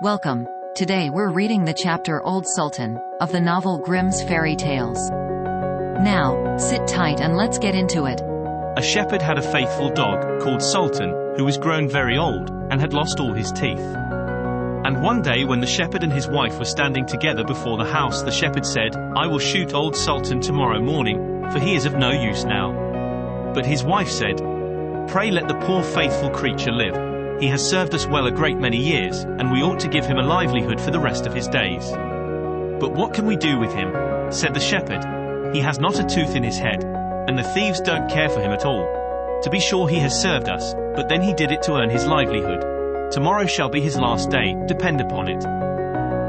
Welcome. Today we're reading the chapter Old Sultan, of the novel Grimm's Fairy Tales. Now, sit tight and let's get into it. A shepherd had a faithful dog, called Sultan, who was grown very old, and had lost all his teeth. And one day when the shepherd and his wife were standing together before the house, the shepherd said, "I will shoot old Sultan tomorrow morning, for he is of no use now." But his wife said, "Pray let the poor faithful creature live. He has served us well a great many years, and we ought to give him a livelihood for the rest of his days." "But what can we do with him?" said the shepherd. "He has not a tooth in his head, and the thieves don't care for him at all. To be sure he has served us, but then he did it to earn his livelihood. Tomorrow shall be his last day, depend upon it."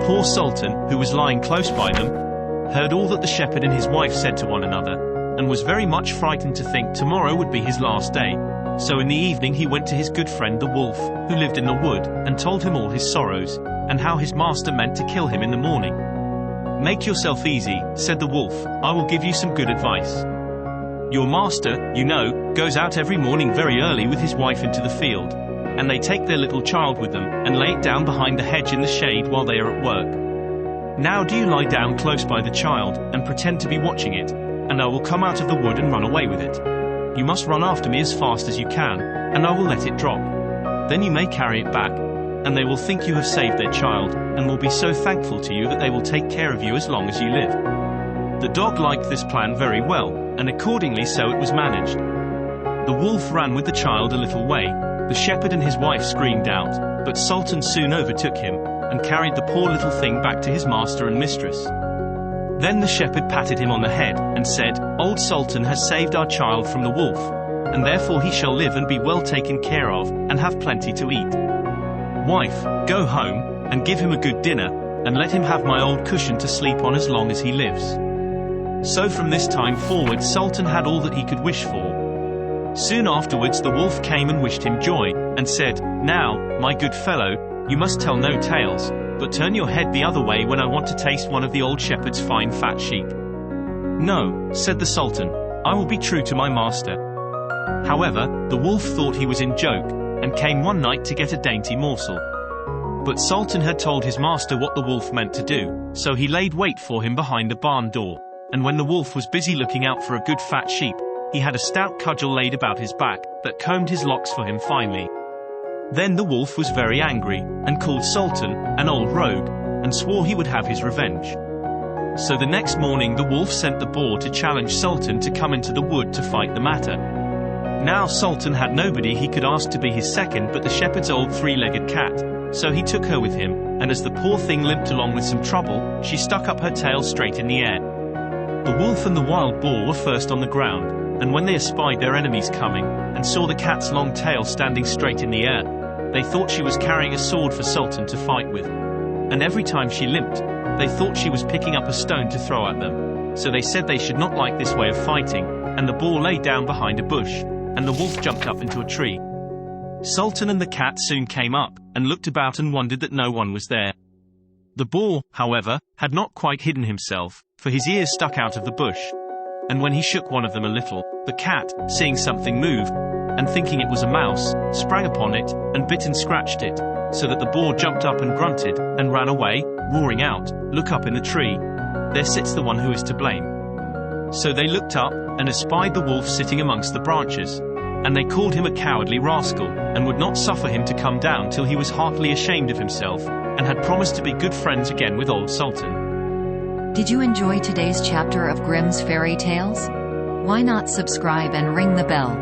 Poor Sultan, who was lying close by them, heard all that the shepherd and his wife said to one another, and was very much frightened to think tomorrow would be his last day. So in the evening he went to his good friend the wolf, who lived in the wood, and told him all his sorrows, and how his master meant to kill him in the morning. "Make yourself easy," said the wolf, "I will give you some good advice. Your master, you know, goes out every morning very early with his wife into the field, and they take their little child with them, and lay it down behind the hedge in the shade while they are at work. Now do you lie down close by the child, and pretend to be watching it, and I will come out of the wood and run away with it. You must run after me as fast as you can, and I will let it drop. Then you may carry it back, and they will think you have saved their child, and will be so thankful to you that they will take care of you as long as you live." The dog liked this plan very well, and accordingly so it was managed. The wolf ran with the child a little way. The shepherd and his wife screamed out, but Sultan soon overtook him, and carried the poor little thing back to his master and mistress. Then the shepherd patted him on the head, and said, "Old Sultan has saved our child from the wolf, and therefore he shall live and be well taken care of, and have plenty to eat. Wife, go home, and give him a good dinner, and let him have my old cushion to sleep on as long as he lives." So from this time forward Sultan had all that he could wish for. Soon afterwards the wolf came and wished him joy, and said, "Now, my good fellow, you must tell no tales, but turn your head the other way when I want to taste one of the old shepherd's fine fat sheep." "No," said the Sultan, "I will be true to my master." However, the wolf thought he was in joke, and came one night to get a dainty morsel. But Sultan had told his master what the wolf meant to do, so he laid wait for him behind the barn door, and when the wolf was busy looking out for a good fat sheep, he had a stout cudgel laid about his back, that combed his locks for him finely. Then the wolf was very angry, and called Sultan an old rogue, and swore he would have his revenge. So the next morning the wolf sent the boar to challenge Sultan to come into the wood to fight the matter. Now Sultan had nobody he could ask to be his second but the shepherd's old three-legged cat, so he took her with him, and as the poor thing limped along with some trouble, she stuck up her tail straight in the air. The wolf and the wild boar were first on the ground, and when they espied their enemies coming, and saw the cat's long tail standing straight in the air, they thought she was carrying a sword for Sultan to fight with. And every time she limped, they thought she was picking up a stone to throw at them. So they said they should not like this way of fighting, and the boar lay down behind a bush, and the wolf jumped up into a tree. Sultan and the cat soon came up, and looked about and wondered that no one was there. The boar, however, had not quite hidden himself, for his ears stuck out of the bush. And when he shook one of them a little, the cat, seeing something move, and thinking it was a mouse, sprang upon it, and bit and scratched it, so that the boar jumped up and grunted, and ran away, roaring out, "Look up in the tree! There sits the one who is to blame." So they looked up, and espied the wolf sitting amongst the branches, and they called him a cowardly rascal, and would not suffer him to come down till he was heartily ashamed of himself, and had promised to be good friends again with old Sultan. Did you enjoy today's chapter of Grimm's Fairy Tales? Why not subscribe and ring the bell?